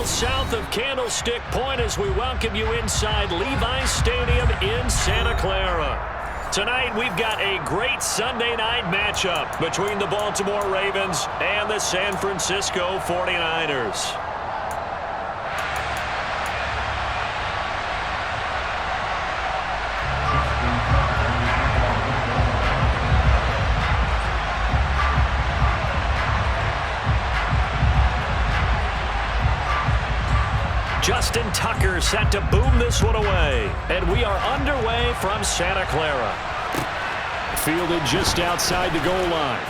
mile south of Candlestick Point as we welcome you inside Levi's Stadium in Santa Clara. Tonight, we've got a great Sunday night matchup between the Baltimore Ravens and the San Francisco 49ers. Justin Tucker set to boom this one away. And we are underway from Santa Clara. Fielded just outside the goal line.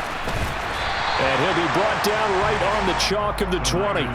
And he'll be brought down right on the chalk of the 20.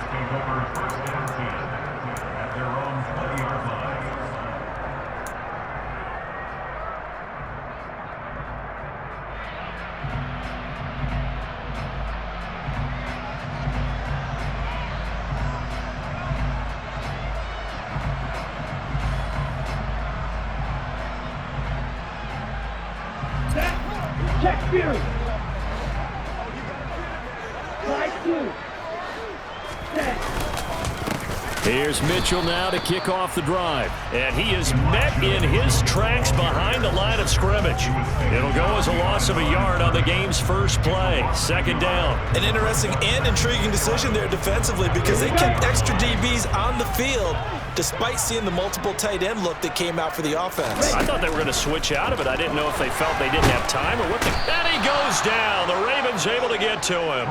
Here's Mitchell now to kick off the drive. And he is met in his tracks behind the line of scrimmage. It'll go as a loss of a yard on the game's first play. Second down. An interesting and intriguing decision there defensively because they kept extra DBs on the field despite seeing the multiple tight end look that came out for the offense. I thought they were going to switch out of it. I didn't know if they felt they didn't have time or what. And he goes down. The Ravens able to get to him.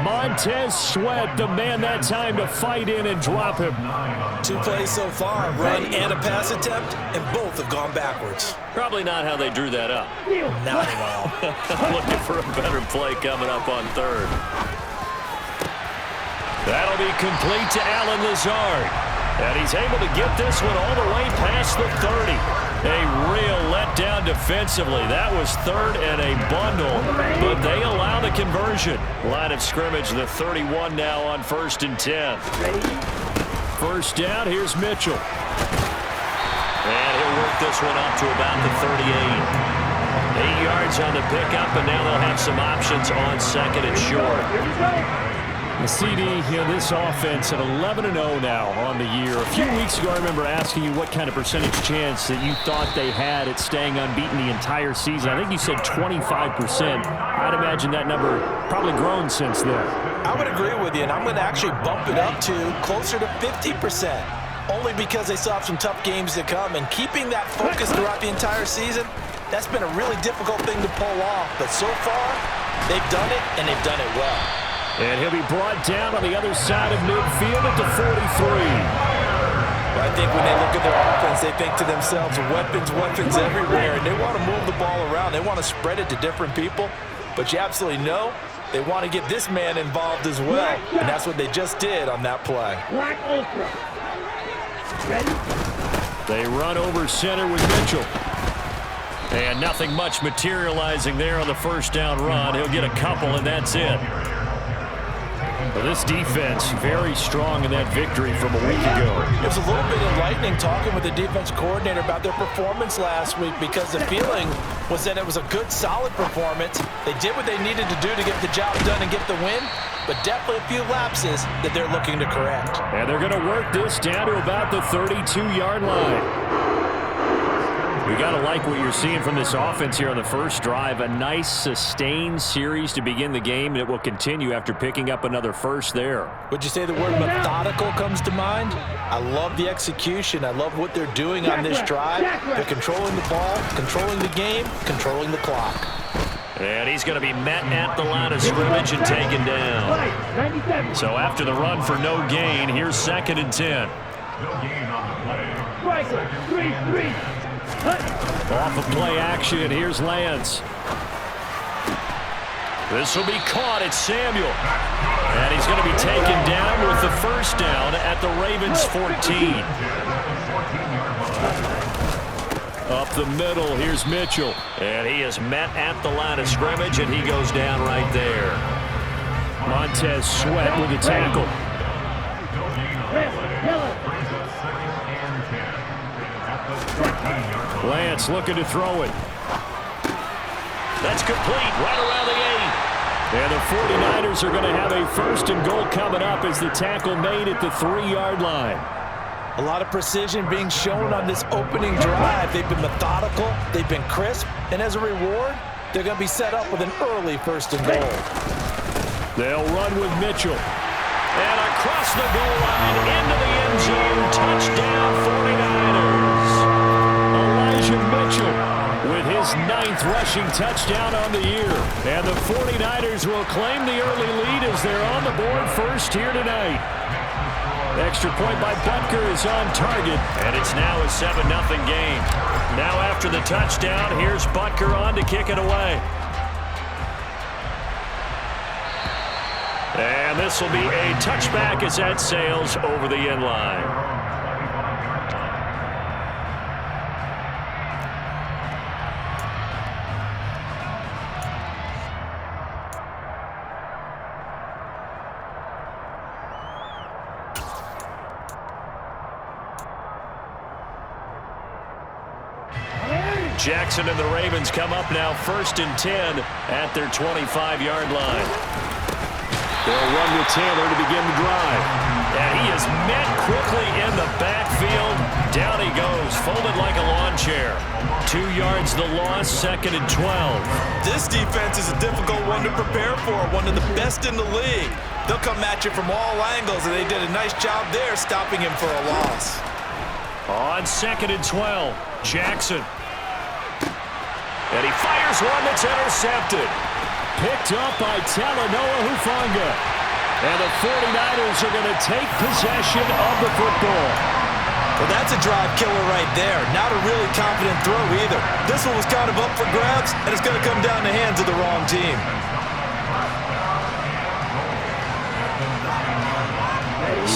Montez Sweat, the man that time to fight in and drop him. 2 plays so far, run and a pass attempt, and both have gone backwards. Probably not how they drew that up. Not at all. Looking for a better play coming up on third. That'll be complete to Allen Lazard. And he's able to get this one all the way past the 30. A real letdown defensively. That was third and a bundle, but they allow the conversion. Line of scrimmage, the 31 now on 1st and 10. First down, here's Mitchell. And he'll work this one up to about the 38. 8 yards on the pickup, and now they'll have some options on second and short. The CD, this offense at 11-0 now on the year. A few weeks ago, I remember asking you what kind of percentage chance that you thought they had at staying unbeaten the entire season. I think you said 25%. I'd imagine that number probably grown since then. I would agree with you, and I'm going to actually bump it up to closer to 50%, only because they still have some tough games to come, and keeping that focus throughout the entire season, that's been a really difficult thing to pull off. But so far, they've done it, and they've done it well. And he'll be brought down on the other side of midfield at the 43. I think when they look at their offense, they think to themselves, weapons everywhere, and they want to move the ball around. They want to spread it to different people, but you absolutely know they want to get this man involved as well, and that's what they just did on that play. They run over center with Mitchell. And nothing much materializing there on the first down run. He'll get a couple, and that's it. Well, this defense very strong in that victory from a week ago. It was a little bit enlightening talking with the defense coordinator about their performance last week because the feeling was that it was a good, solid performance. They did what they needed to do to get the job done and get the win, but definitely a few lapses that they're looking to correct. And they're going to work this down to about the 32-yard line. We got to like what you're seeing from this offense here on the first drive. A nice, sustained series to begin the game, and it will continue after picking up another first there. Would you say the word methodical comes to mind? I love the execution. I love what they're doing on this drive. They're controlling the ball, controlling the game, controlling the clock. And he's going to be met at the line of scrimmage and taken down. So after the run for no gain, here's 2nd and 10. Off of play action, here's Lance. This will be caught. It's Samuel. And he's going to be taken down with the first down at the Ravens 14. Up the middle, here's Mitchell. And he is met at the line of scrimmage, and he goes down right there. Montez Sweat with the tackle. Lance looking to throw it. That's complete right around the 8. And the 49ers are going to have a 1st and goal coming up as the tackle made at the 3-yard line. A lot of precision being shown on this opening drive. They've been methodical, they've been crisp, and as a reward, they're going to be set up with an early 1st and goal. They'll run with Mitchell. And across the goal line, into the end zone, touchdown 49ers. Elijah Mitchell with his 9th rushing touchdown on the year. And the 49ers will claim the early lead as they're on the board first here tonight. Extra point by Butker is on target, and it's now a 7-0 game. Now after the touchdown, here's Butker on to kick it away. And this will be a touchback as that sails over the end line. Jackson and the Ravens come up now 1st and 10 at their 25-yard line. They'll run with Taylor to begin the drive. And he is met quickly in the backfield. Down he goes, folded like a lawn chair. 2 yards the loss, 2nd and 12. This defense is a difficult one to prepare for, one of the best in the league. They'll come at you from all angles, and they did a nice job there stopping him for a loss. On 2nd and 12, Jackson. And he fires one that's intercepted. Picked up by Talanoa Hufanga. And the 49ers are going to take possession of the football. Well, that's a drive killer right there. Not a really confident throw either. This one was kind of up for grabs, and it's going to come down the hands of the wrong team.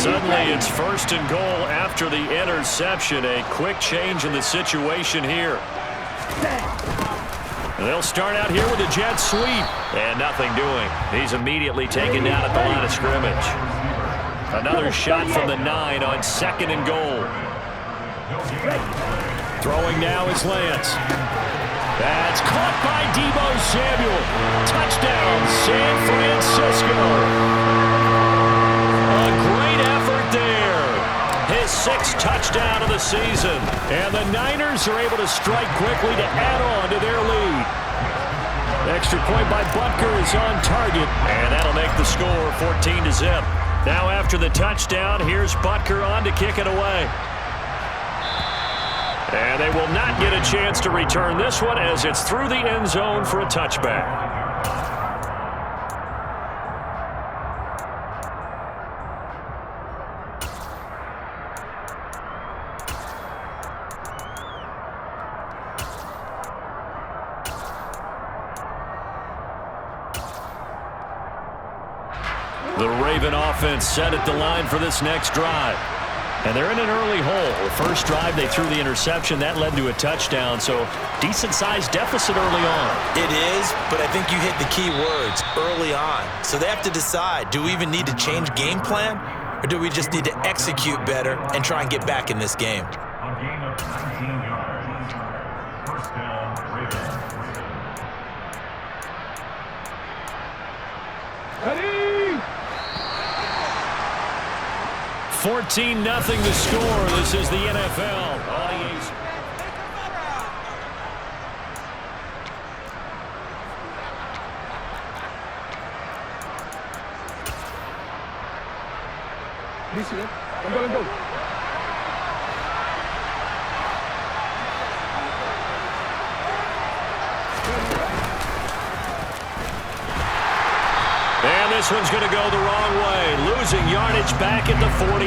Suddenly it's 1st and goal after the interception. A quick change in the situation here. They'll start out here with a jet sweep. And nothing doing. He's immediately taken down at the line of scrimmage. Another shot from the 9 on 2nd and goal. Throwing now is Lance. That's caught by Deebo Samuel. Touchdown, San Francisco. A great effort there. His 6th touchdown of the season. And the Niners are able to strike quickly to add on to their lead. Extra point by Butker is on target. And that'll make the score 14-0. Now after the touchdown, here's Butker on to kick it away. And they will not get a chance to return this one as it's through the end zone for a touchback. The Raven offense set at the line for this next drive. And they're in an early hole. The first drive, they threw the interception. That led to a touchdown, so decent-sized deficit early on. It is, but I think you hit the key words, early on. So they have to decide, do we even need to change game plan, or do we just need to execute better and try and get back in this game? A gain of 19 yards. First down, Ravens. Ready? 14-0 the score. This is the NFL. Let's go. And this one's going to go the wrong way. Losing yardage back at the 42.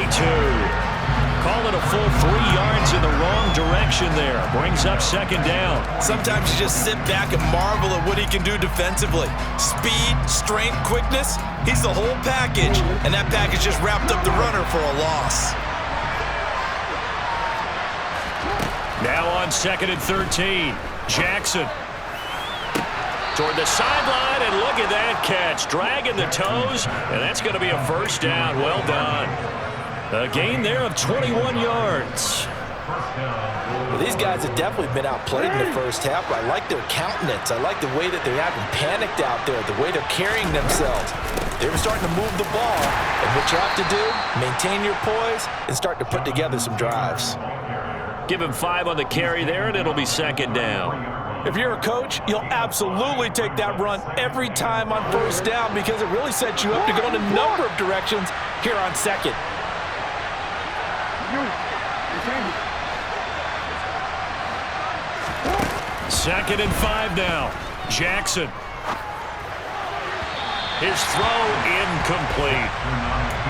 Call it a full 3 yards in the wrong direction there. Brings up 2nd down. Sometimes you just sit back and marvel at what he can do defensively. Speed, strength, quickness, he's the whole package. And that package just wrapped up the runner for a loss. Now on 2nd and 13. Jackson. Toward the sideline, and look at that catch. Dragging the toes, and that's going to be a first down. Well done. A gain there of 21 yards. Well, these guys have definitely been outplayed in the first half, but I like their countenance. I like the way that they haven't panicked out there, the way they're carrying themselves. They were starting to move the ball, and what you have to do, maintain your poise and start to put together some drives. Give him 5 on the carry there, and it'll be second down. If you're a coach, you'll absolutely take that run every time on first down because it really sets you up to go in a number of directions here on second. Second and 5 now. Jackson. His throw incomplete.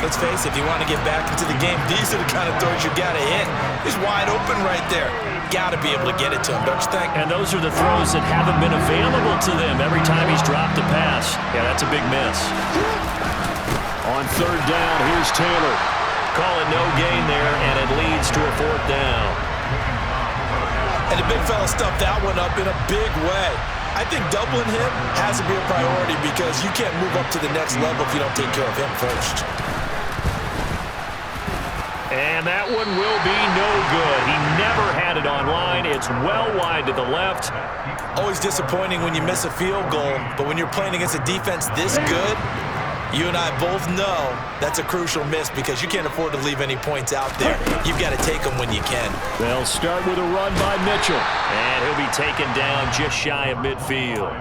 Let's face it, if you want to get back into the game, these are the kind of throws you got to hit. He's wide open right there. Got to be able to get it to him, don't you think? And those are the throws that haven't been available to them every time he's dropped a pass. Yeah, that's a big miss. On third down, here's Taylor. Call it no gain there, and it leads to a fourth down. And the big fella stuffed that one up in a big way. I think doubling him has to be a priority because you can't move up to the next level if you don't take care of him first. And that one will be no good. He never had it on line. It's well wide to the left. Always disappointing when you miss a field goal, but when you're playing against a defense this good, you and I both know that's a crucial miss because you can't afford to leave any points out there. You've got to take them when you can. They'll start with a run by Mitchell. And he'll be taken down just shy of midfield.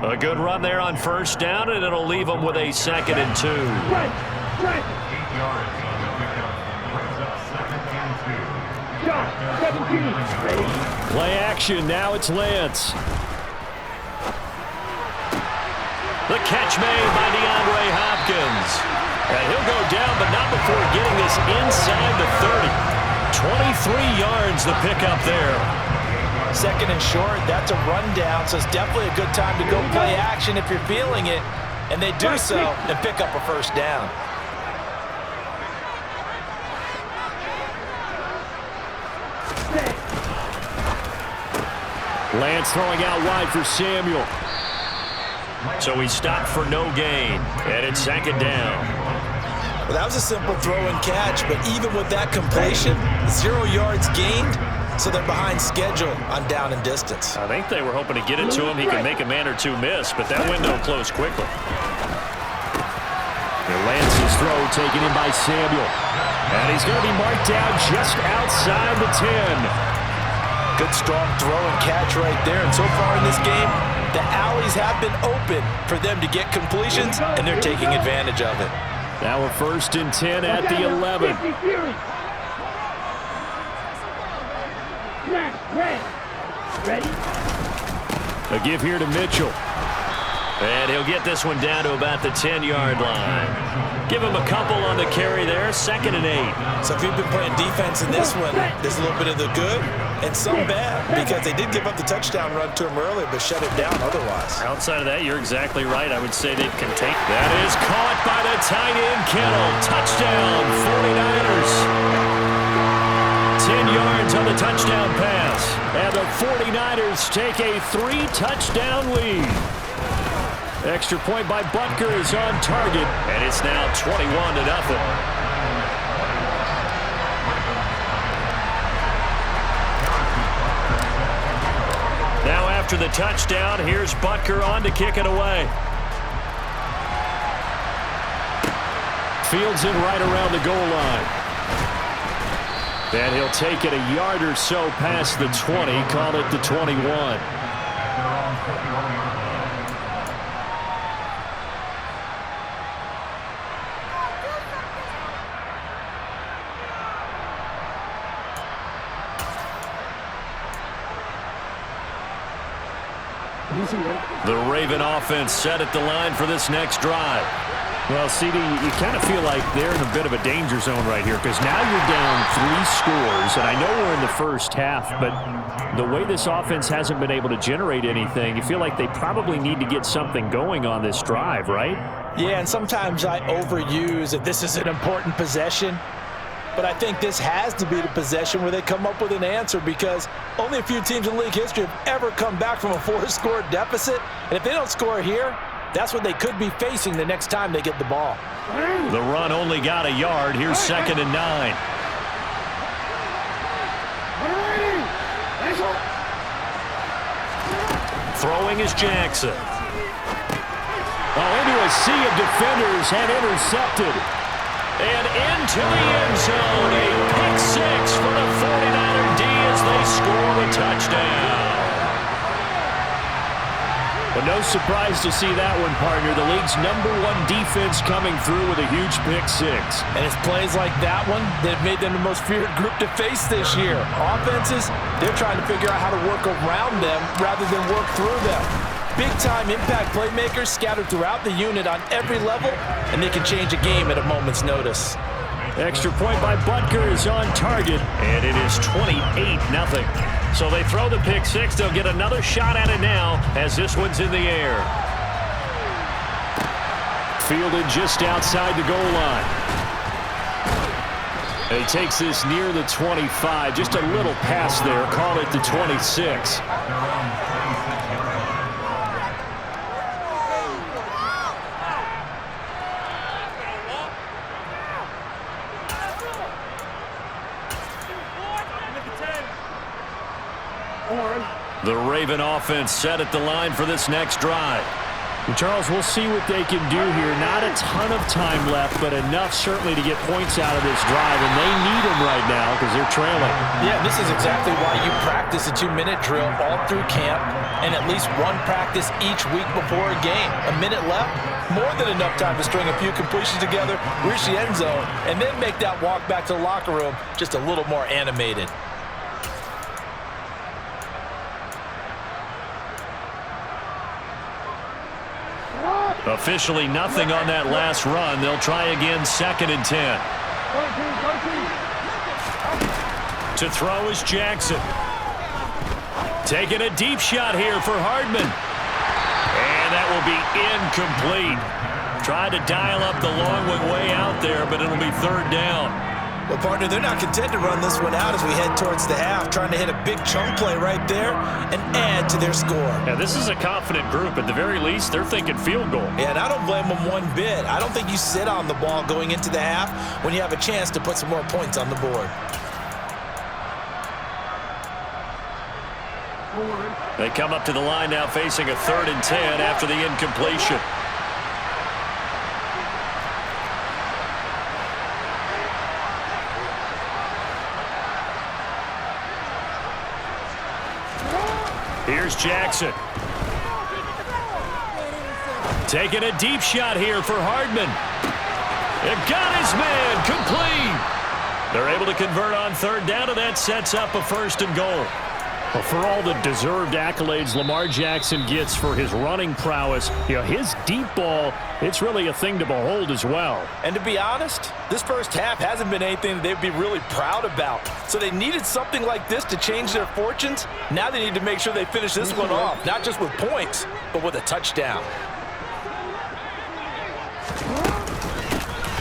A good run there on first down, and it'll leave them with a 2nd and 2. Play action. Now it's Lance. The catch made by DeAndre Hopkins. And he'll go down, but not before getting this inside the 30. 23 yards the pickup there. Second and short, that's a rundown, so it's definitely a good time to go play action if you're feeling it. And they do so and pick up a first down. Lance throwing out wide for Samuel. So he stopped for no gain, and it's 2nd down. Well, that was a simple throw and catch, but even with that completion, 0 yards gained, so they're behind schedule on down and distance. I think they were hoping to get it to him. He could make a man or two miss, but that window closed quickly. And Lance's throw taken in by Samuel. And he's going to be marked down just outside the 10. Good strong throw and catch right there. And so far in this game, the alleys have been open for them to get completions, and they're taking advantage of it. Now a 1st and 10 at the 11. A give here to Mitchell. And he'll get this one down to about the 10-yard line. Give him a couple on the carry there, 2nd and 8. So if you've been playing defense in this one, there's a little bit of the good and some bad because they did give up the touchdown run to him earlier but shut it down otherwise. Outside of that, you're exactly right. I would say they've contained. That is caught by the tight end, Kittle. Touchdown, 49ers. 10 yards on the touchdown pass. And the 49ers take a 3-touchdown lead. Extra point by Butker is on target, and it's now 21-0. Now after the touchdown, here's Butker on to kick it away. Fields it right around the goal line. And he'll take it a yard or so past the 20, call it the 21. The Raven offense set at the line for this next drive. Well, CD, you kind of feel like they're in a bit of a danger zone right here because now you're down 3 scores, and I know we're in the first half, but the way this offense hasn't been able to generate anything, you feel like they probably need to get something going on this drive, right? Yeah, and sometimes I overuse if this is an important possession. But I think this has to be the possession where they come up with an answer because only a few teams in league history have ever come back from a 4-score deficit. And if they don't score here, that's what they could be facing the next time they get the ball. The run only got a yard. Here's 2nd and 9. Throwing is Jackson. Into a sea of defenders and intercepted. And into the end zone. A pick six for the 49er D as they score a touchdown. But no surprise to see that one, partner. The league's #1 defense coming through with a huge pick six. And it's plays like that one that have made them the most feared group to face this year. Offenses, they're trying to figure out how to work around them rather than work through them. Big-time impact playmakers scattered throughout the unit on every level, and they can change a game at a moment's notice. Extra point by Butker is on target, and it is 28-0. So they throw the pick six. They'll get another shot at it now as this one's in the air. Fielded just outside the goal line. He takes this near the 25. Just a little pass there. Call it the 26. The Raven offense set at the line for this next drive. And Charles, we'll see what they can do here. Not a ton of time left, but enough certainly to get points out of this drive, and they need them right now because they're trailing. Yeah, this is exactly why you practice a 2-minute drill all through camp and at least one practice each week before a game. A minute left, more than enough time to string a few completions together, reach the end zone, and then make that walk back to the locker room just a little more animated. Officially nothing on that last run. They'll try again, 2nd and 10. To throw is Jackson. Taking a deep shot here for Hardman. And that will be incomplete. Tried to dial up the long one way out there, but it'll be 3rd down. Well, partner, they're not content to run this one out as we head towards the half, trying to hit a big chunk play right there and add to their score. Yeah, this is a confident group. At the very least, they're thinking field goal. Yeah, and I don't blame them one bit. I don't think you sit on the ball going into the half when you have a chance to put some more points on the board. They come up to the line now facing a 3rd and 10 after the incompletion. Here's Jackson. Taking a deep shot here for Hardman. It got his man complete. They're able to convert on 3rd down, and that sets up a 1st and goal. Well, for all the deserved accolades Lamar Jackson gets for his running prowess, his deep ball, it's really a thing to behold as well. And to be honest, this first half hasn't been anything that they'd be really proud about. So they needed something like this to change their fortunes. Now they need to make sure they finish this one off, not just with points, but with a touchdown.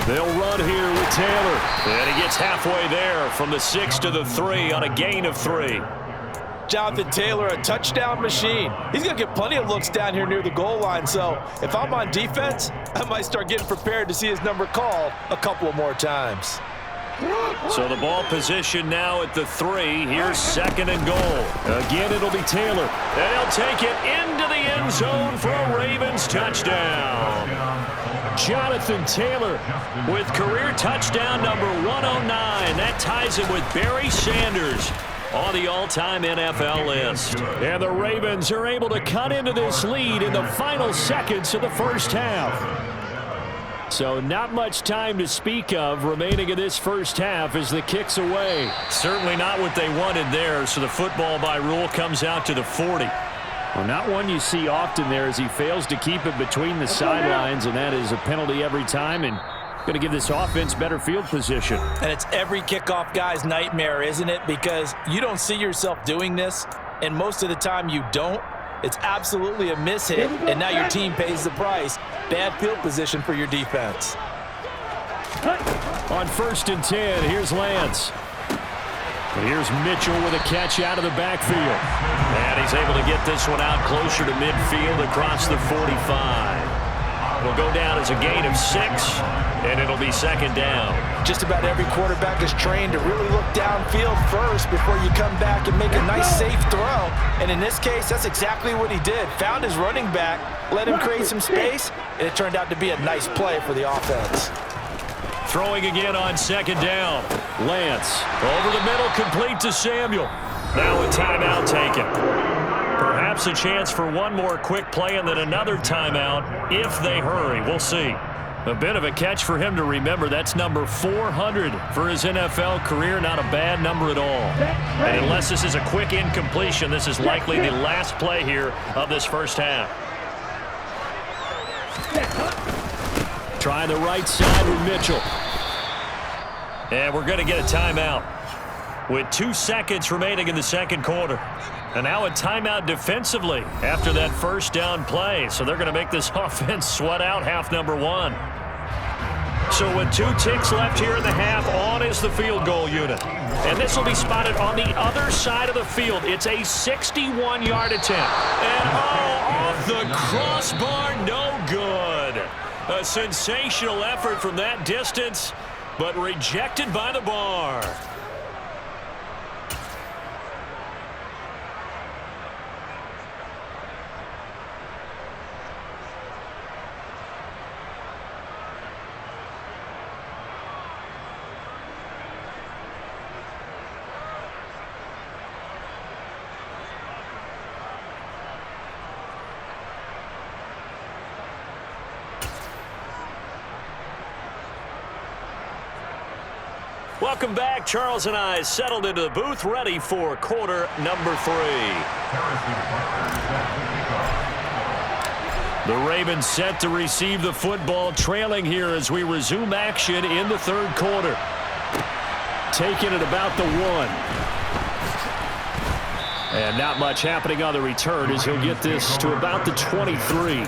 They'll run here with Taylor. And he gets halfway there from the 6 to the 3 on a gain of 3. Jonathan Taylor, a touchdown machine. He's going to get plenty of looks down here near the goal line. So if I'm on defense, I might start getting prepared to see his number called a couple of more times. So the ball position now at the 3. Here's 2nd and goal. Again, it'll be Taylor. And he'll take it into the end zone for a Ravens touchdown. Jonathan Taylor with career touchdown number 109. That ties him with Barry Sanders on the all-time NFL list. And the Ravens are able to cut into this lead in the final seconds of the first half. So not much time to speak of remaining in this first half as the kick's away. Certainly not what they wanted there, so the football by rule comes out to the 40. Well, not one you see often there as he fails to keep it between the sidelines, and that is a penalty every time, and going to give this offense better field position. And it's every kickoff guy's nightmare, isn't it? Because you don't see yourself doing this, and most of the time you don't. It's absolutely a mishit, and now your team pays the price. Bad field position for your defense. On 1st and 10, here's Lance. And here's Mitchell with a catch out of the backfield. And he's able to get this one out closer to midfield across the 45. It'll go down as a gain of 6, and it'll be 2nd down. just about every quarterback is trained to really look downfield first before you come back and make a nice, safe throw. And in this case, that's exactly what he did. Found his running back, let him create some space, and it turned out to be a nice play for the offense. Throwing again on second down. Lance over the middle, complete to Samuel. Now a timeout taken. Perhaps a chance for one more quick play and then another timeout if they hurry. We'll see. A bit of a catch for him to remember. That's number 400 for his NFL career. Not a bad number at all. And unless this is a quick incompletion, this is likely the last play here of this first half. Trying the right side with Mitchell. And we're going to get a timeout with 2 seconds remaining in the second quarter. And now a timeout defensively after that first down play. So they're going to make this offense sweat out half number one. So with 2 ticks left here in the half, on is the field goal unit. And this will be spotted on the other side of the field. It's a 61-yard attempt. And off the crossbar, no good. A sensational effort from that distance, but rejected by the bar. Welcome back. Charles and I settled into the booth, ready for quarter number 3. The Ravens set to receive the football, trailing here as we resume action in the third quarter. Taking it about the 1. And not much happening on the return as he'll get this to about the 23.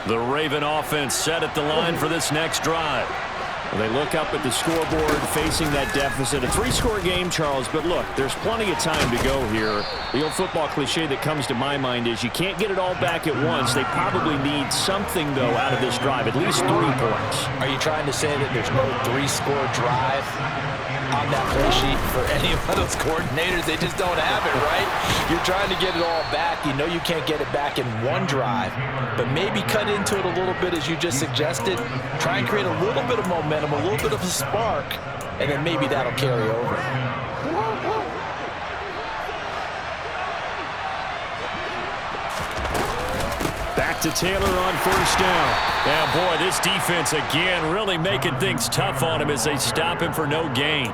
The Raven offense set at the line for this next drive. They look up at the scoreboard facing that deficit. A 3-score game, Charles, but look, there's plenty of time to go here. The old football cliche that comes to my mind is you can't get it all back at once. They probably need something, though, out of this drive, at least 3 points. Are you trying to say that there's no 3-score drive on that play sheet for any of those coordinators? They just don't have it, right? You're trying to get it all back. You know you can't get it back in one drive, but maybe cut into it a little bit as you just suggested. Try and create a little bit of momentum, a little bit of a spark, and then maybe that'll carry over. Back to Taylor on first down. Yeah, boy, this defense again really making things tough on him as they stop him for no gain.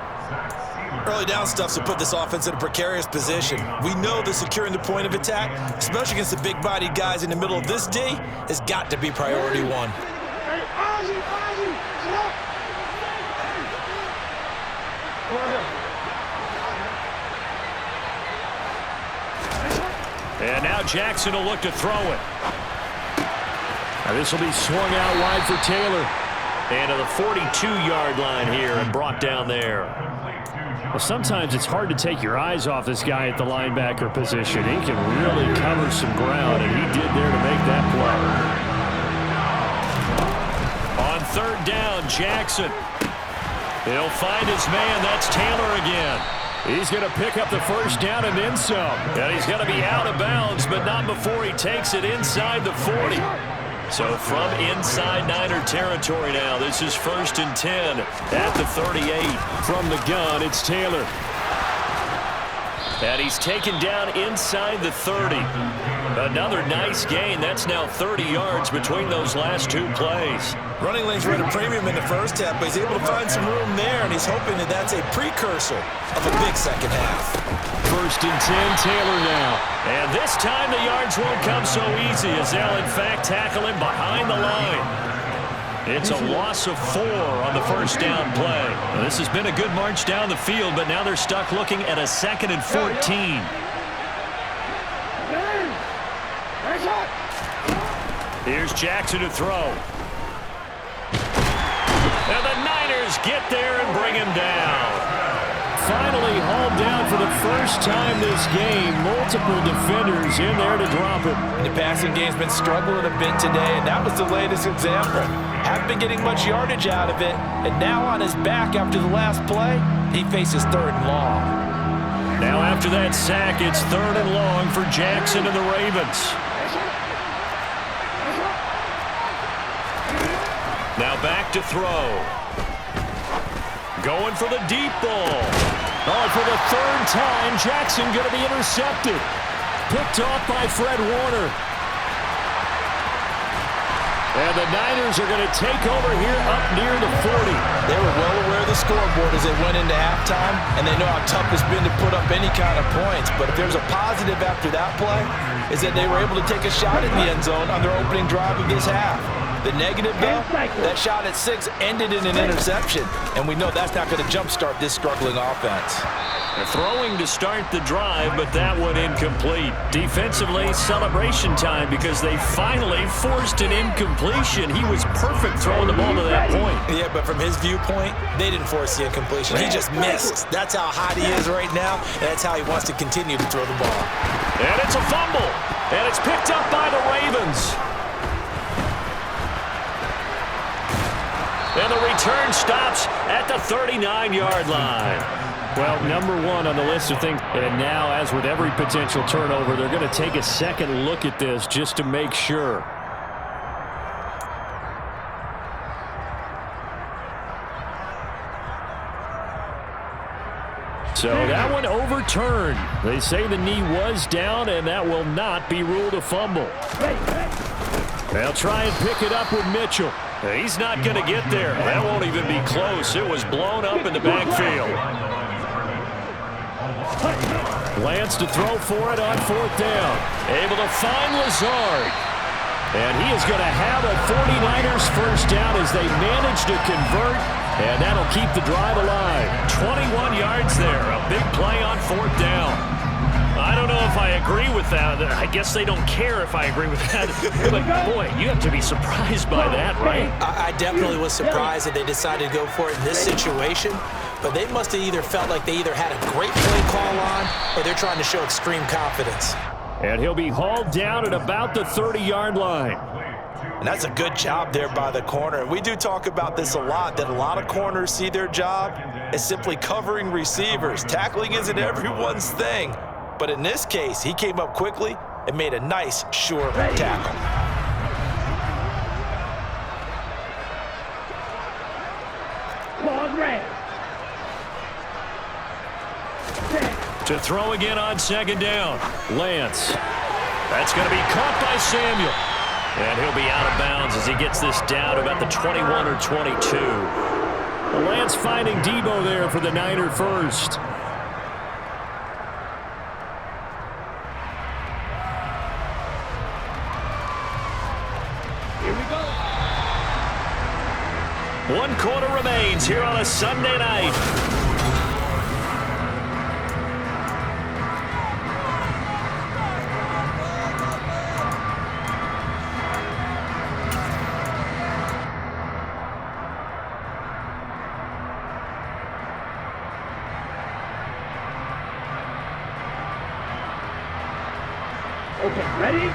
Early down stuff's to put this offense in a precarious position. We know that securing the point of attack, especially against the big-bodied guys in the middle of this D, has got to be priority 1. And now Jackson will look to throw it. Now this will be swung out wide for Taylor. And to the 42-yard line here and brought down there. Well, sometimes it's hard to take your eyes off this guy at the linebacker position. He can really cover some ground, and he did there to make that play. On third down, Jackson. He'll find his man. That's Taylor again. He's going to pick up the first down and then some. And he's going to be out of bounds, but not before he takes it inside the 40. So from inside Niner territory now, this is 1st and 10 at the 38. From the gun, it's Taylor. And he's taken down inside the 30. Another nice gain. That's now 30 yards between those last 2 plays. Running lanes were at a premium in the first half, but he's able to find some room there, and he's hoping that that's a precursor of a big second half. 1st and 10, Taylor now. And this time the yards won't come so easy as they'll, in fact, tackle him behind the line. It's a loss of 4 on the first down play. Well, this has been a good march down the field, but now they're stuck looking at a 2nd and 14. Here's Jackson to throw. And the Niners get there and bring him down. Finally hauled down for the first time this game. Multiple defenders in there to drop it. The passing game's been struggling a bit today, and that was the latest example. Haven't been getting much yardage out of it, and now on his back after the last play, he faces 3rd and long. Now after that sack, it's 3rd and long for Jackson and the Ravens. Now back to throw. Going for the deep ball. Oh, for the 3rd time, Jackson going to be intercepted. Picked off by Fred Warner. And the Niners are going to take over here up near the 40. They were well aware of the scoreboard as they went into halftime, and they know how tough it's been to put up any kind of points. But if there's a positive after that play, is that they were able to take a shot in the end zone on their opening drive of this half. The negative, though, that shot at 6 ended in an interception, and we know that's not going to jumpstart this struggling offense. They're throwing to start the drive, but that one incomplete. Defensively, celebration time because they finally forced an incompletion. He was perfect throwing the ball to that point. Yeah, but from his viewpoint, they didn't force the incompletion. He just missed. That's how hot he is right now, and that's how he wants to continue to throw the ball. And it's a fumble, and it's picked up by the Ravens. And the return stops at the 39-yard line. Well, number 1 on the list of things. And now, as with every potential turnover, they're going to take a second look at this just to make sure. So that one overturned. They say the knee was down, and that will not be ruled a fumble. They'll try and pick it up with Mitchell. He's not going to get there. That won't even be close. It was blown up in the backfield. Lance to throw for it on 4th down. Able to find Lazard. And he is going to have a 49ers first down as they manage to convert. And that'll keep the drive alive. 21 yards there. A big play on 4th down. I don't know if I agree with that. I guess they don't care if I agree with that. But, boy, you have to be surprised by that, right? I definitely was surprised that they decided to go for it in this situation. But they must have either felt like they either had a great play call on or they're trying to show extreme confidence. And he'll be hauled down at about the 30-yard line. And that's a good job there by the corner. We do talk about this a lot, that a lot of corners see their job as simply covering receivers. Tackling isn't everyone's thing. But in this case, he came up quickly and made a nice, sure tackle. To throw again on 2nd down. Lance. That's going to be caught by Samuel. And he'll be out of bounds as he gets this down about the 21 or 22. Lance finding Debo there for the Niner first. Here we go. 1 quarter remains here on a Sunday night. Okay, ready?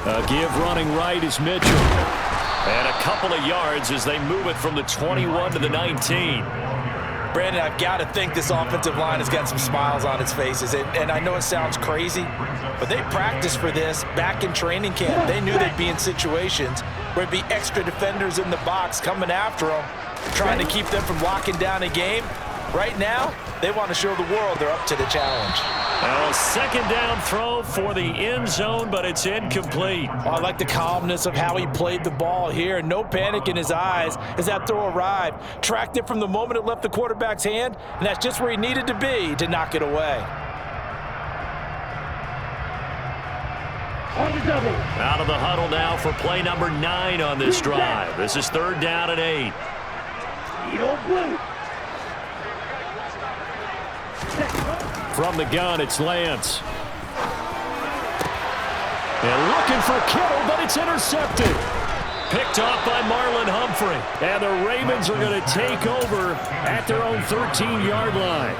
A give running right is Mitchell. And a couple of yards as they move it from the 21 to the 19. Brandon, I've got to think this offensive line has got some smiles on its faces. And I know it sounds crazy, but they practiced for this back in training camp. They knew they'd be in situations where there'd be extra defenders in the box coming after them, trying to keep them from locking down a game. Right now, they want to show the world they're up to the challenge. Now a 2nd down throw for the end zone, but it's incomplete. Oh, I like the calmness of how he played the ball here. No panic in his eyes as that throw arrived. Tracked it from the moment it left the quarterback's hand, and that's just where he needed to be to knock it away. On the double. Out of the huddle now for play number 9 on this drive. This is 3rd down and 8. Eagle blue. From the gun, it's Lance. And looking for Kittle, but it's intercepted. Picked off by Marlon Humphrey. And the Ravens are going to take over at their own 13-yard line.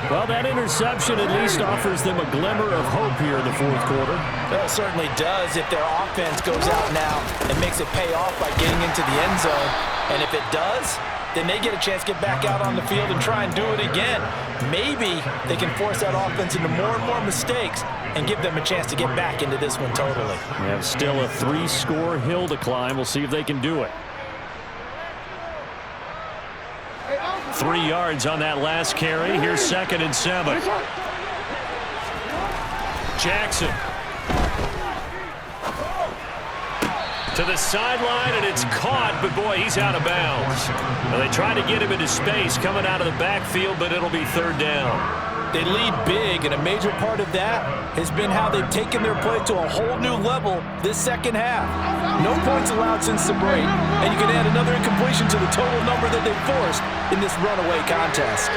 Well, that interception at least offers them a glimmer of hope here in the fourth quarter. Well, it certainly does if their offense goes out now and makes it pay off by getting into the end zone. And if it does, then they get a chance to get back out on the field and try and do it again. Maybe they can force that offense into more and more mistakes and give them a chance to get back into this one totally. We have still a 3-score hill to climb. We'll see if they can do it. 3 yards on that last carry. Here's 2nd and 7. Jackson. To the sideline, and it's caught, but boy, he's out of bounds. Well, they try to get him into space coming out of the backfield, but it'll be 3rd down. They lead big, and a major part of that has been how they've taken their play to a whole new level this second half. No points allowed since the break, and you can add another incompletion to the total number that they forced in this runaway contest.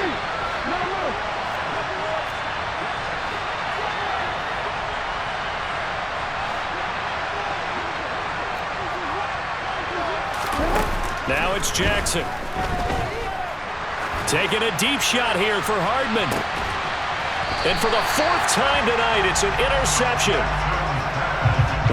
Now it's Jackson. Taking a deep shot here for Hardman. And for the 4th time tonight, it's an interception.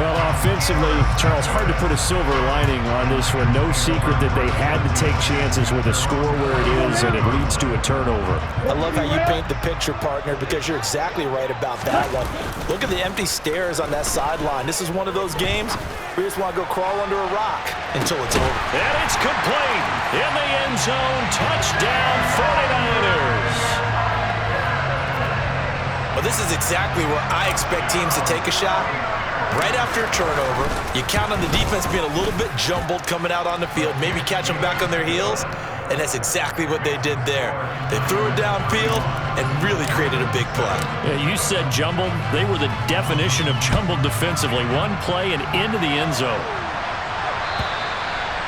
Well, offensively, Charles, hard to put a silver lining on this one. No secret that they had to take chances with a score where it is, and it leads to a turnover. I love how you paint the picture, partner, because you're exactly right about that one. Look at the empty stares on that sideline. This is one of those games where you just want to go crawl under a rock until it's over. And it's complete. In the end zone, touchdown 49ers. Well, this is exactly where I expect teams to take a shot. Right after a turnover, you count on the defense being a little bit jumbled coming out on the field, maybe catch them back on their heels, and that's exactly what they did there. They threw it downfield and really created a big play. Yeah, you said jumbled. They were the definition of jumbled defensively. One play and into the end zone.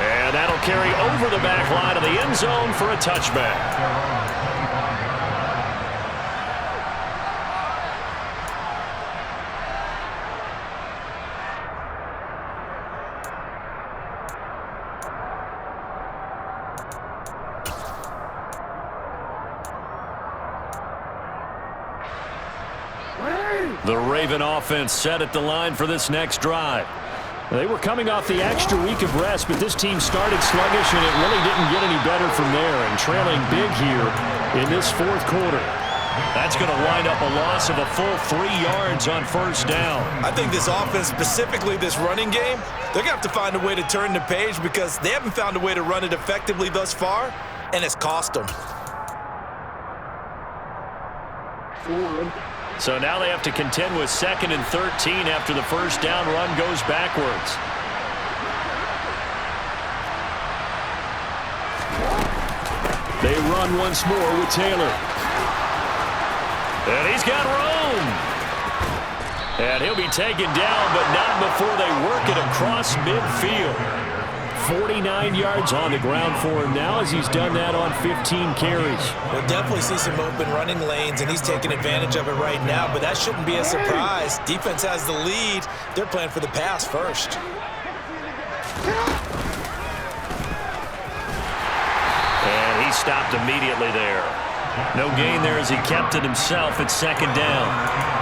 And that'll carry over the back line of the end zone for a touchback. The Raven offense set at the line for this next drive. They were coming off the extra week of rest, but this team started sluggish, and it really didn't get any better from there, and trailing big here in this 4th quarter. That's going to wind up a loss of a full 3 yards on 1st down. I think this offense, specifically this running game, they're going to have to find a way to turn the page because they haven't found a way to run it effectively thus far, and it's cost them. So now they have to contend with 2nd and 13 after the 1st down run goes backwards. They run once more with Taylor. And he's got room. And he'll be taken down, but not before they work it across midfield. 49 yards on the ground for him now as he's done that on 15 carries. We'll definitely see some open running lanes, and he's taking advantage of it right now, but that shouldn't be a surprise. Defense has the lead. They're playing for the pass first. And he stopped immediately there. No gain there as he kept it himself at 2nd down.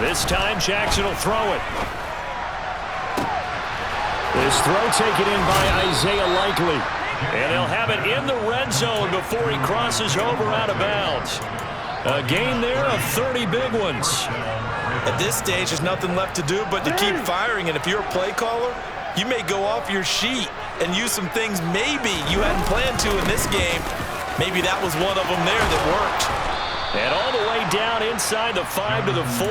This time, Jackson will throw it. This throw taken in by Isaiah Likely. And they'll have it in the red zone before he crosses over out of bounds. A gain there of 30 big ones. At this stage, there's nothing left to do but to keep firing, and if you're a play caller, you may go off your sheet and use some things maybe you hadn't planned to in this game. Maybe that was one of them there that worked. And all the way down inside the 5 to the 4.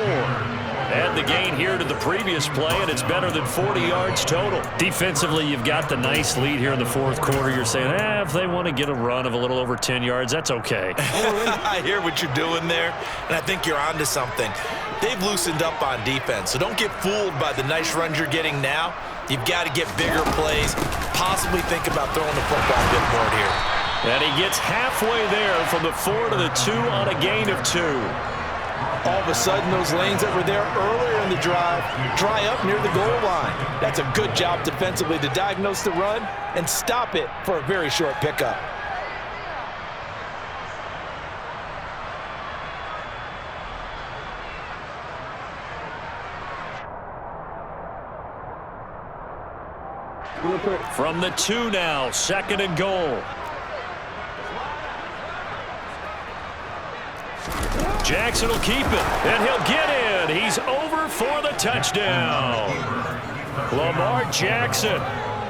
Add the gain here to the previous play, and it's better than 40 yards total. Defensively, you've got the nice lead here in the fourth quarter. You're saying, if they want to get a run of a little over 10 yards, that's okay. I hear what you're doing there, and I think you're onto something. They've loosened up on defense, so don't get fooled by the nice runs you're getting now. You've got to get bigger plays, possibly think about throwing the football a bit more here. And he gets halfway there from the 4 to the 2 on a gain of 2. All of a sudden, those lanes that were there earlier in the drive dry up near the goal line. That's a good job defensively to diagnose the run and stop it for a very short pickup. From the 2 now, 2nd and goal. Jackson will keep it, and he'll get in. He's over for the touchdown. Lamar Jackson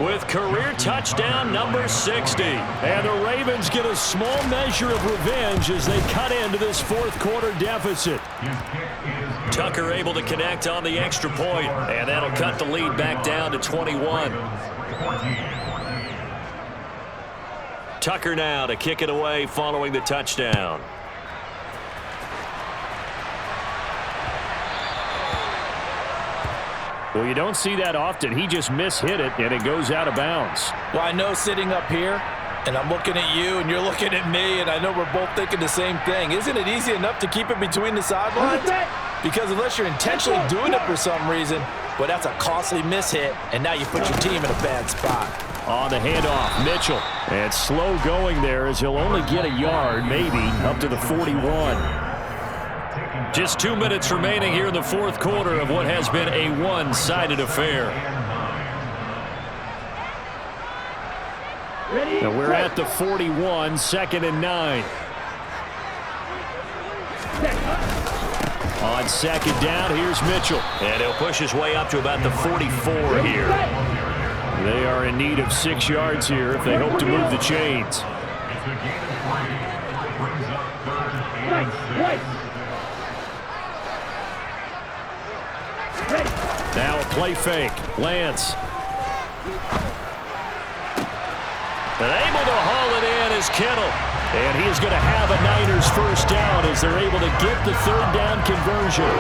with career touchdown number 60. And the Ravens get a small measure of revenge as they cut into this fourth quarter deficit. Tucker able to connect on the extra point, and that'll cut the lead back down to 21. Tucker now to kick it away following the touchdown. Well, you don't see that often. He just mishit it, and it goes out of bounds. Well, I know sitting up here, and I'm looking at you, and you're looking at me, and I know we're both thinking the same thing. Isn't it easy enough to keep it between the sidelines? Because unless you're intentionally doing it for some reason, well, that's a costly mishit, and now you put your team in a bad spot. On the handoff, Mitchell. And slow going there as he'll only get a yard, maybe, up to the 41. Just 2 minutes remaining here in the fourth quarter of what has been a one-sided affair. Now we're at the 41, 2nd and 9. On 2nd down, here's Mitchell. And he'll push his way up to about the 44 here. They are in need of 6 yards here if they hope to move the chains. Now a play fake. Lance. And able to haul it in is Kittle. And he is going to have a Niners first down as they're able to get the 3rd down conversion.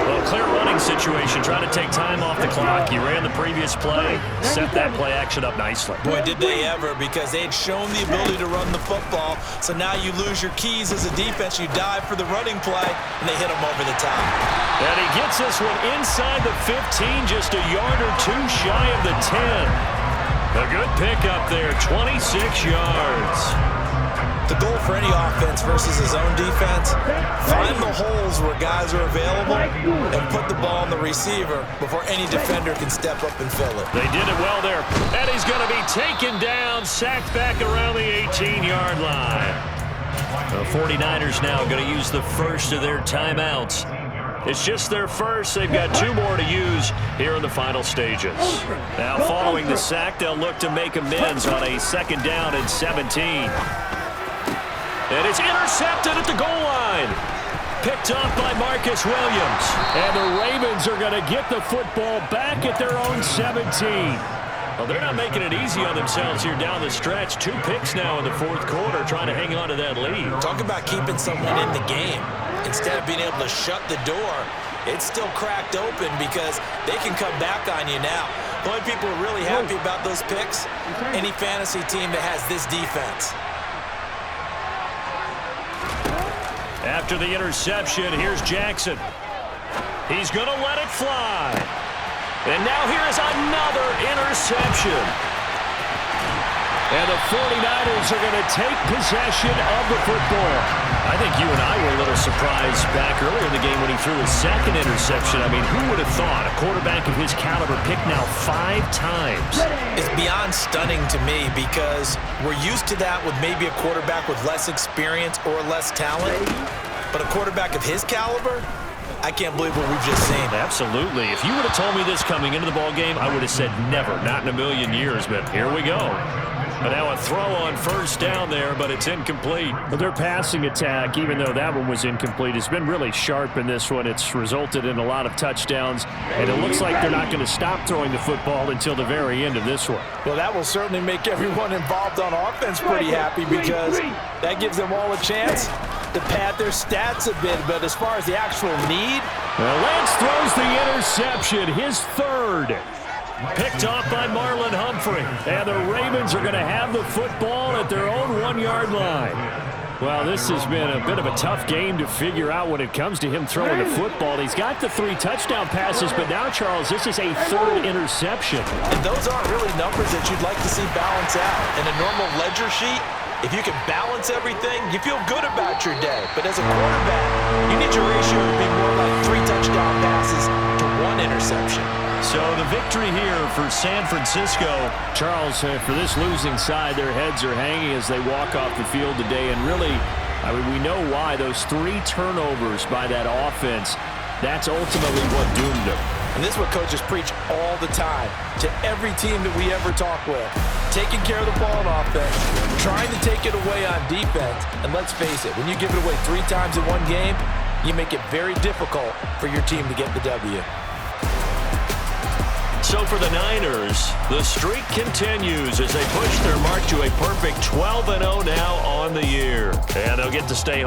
Well, clear running situation. Trying to take time off the clock. You ran the previous play. Set that play action up nicely. Boy, did they ever, because they'd shown the ability to run the football. So now you lose your keys as a defense. You dive for the running play, and they hit them over the top. And he gets this one inside the 15, just a yard or 2 shy of the 10. A good pickup there, 26 yards. The goal for any offense versus his own defense, find the holes where guys are available and put the ball on the receiver before any defender can step up and fill it. They did it well there. And he's going to be taken down, sacked back around the 18-yard line. The 49ers now going to use the first of their timeouts. It's just their first. They've got 2 more to use here in the final stages. Now following the sack, they'll look to make amends on a 2nd down and 17. And it's intercepted at the goal line. Picked up by Marcus Williams. And the Ravens are going to get the football back at their own 17. Well, they're not making it easy on themselves here down the stretch. 2 picks now in the fourth quarter, trying to hang on to that lead. Talk about keeping someone in the game. Instead of being able to shut the door, it's still cracked open because they can come back on you now. The only people who are really happy about those picks, any fantasy team that has this defense. After the interception, here's Jackson. He's going to let it fly. And now here's another interception. And the 49ers are going to take possession of the football. I think you and I were a little surprised back earlier in the game when he threw his 2nd interception. I mean, who would have thought a quarterback of his caliber picked now 5 times? It's beyond stunning to me because we're used to that with maybe a quarterback with less experience or less talent. But a quarterback of his caliber, I can't believe what we've just seen. Absolutely. If you would have told me this coming into the ball game, I would have said never, not in a million years, but here we go. But now a throw on first down there, but it's incomplete. But their passing attack, even though that one was incomplete, has been really sharp in this one. It's resulted in a lot of touchdowns, and it looks like they're not going to stop throwing the football until the very end of this one. Well, that will certainly make everyone involved on offense pretty happy because that gives them all a chance to pad their stats a bit. But as far as the actual need, well, Lance throws the interception, his third. Picked off by Marlon Humphrey. And the Ravens are going to have the football at their own 1-yard line. Well, this has been a bit of a tough game to figure out when it comes to him throwing the football. He's got the 3 touchdown passes, but now, Charles, this is a 3rd interception. And those aren't really numbers that you'd like to see balance out. In a normal ledger sheet, if you can balance everything, you feel good about your day. But as a quarterback, you need your ratio to be more like 3 touchdown passes to 1 interception. So the victory here for San Francisco. Charles, for this losing side, their heads are hanging as they walk off the field today. And really, I mean, we know why. Those 3 turnovers by that offense, that's ultimately what doomed them. And this is what coaches preach all the time to every team that we ever talk with. Taking care of the ball on offense, trying to take it away on defense. And let's face it, when you give it away 3 times in one game, you make it very difficult for your team to get the W. So for the Niners, the streak continues as they push their mark to a perfect 12-0 now on the year. And they'll get to stay home.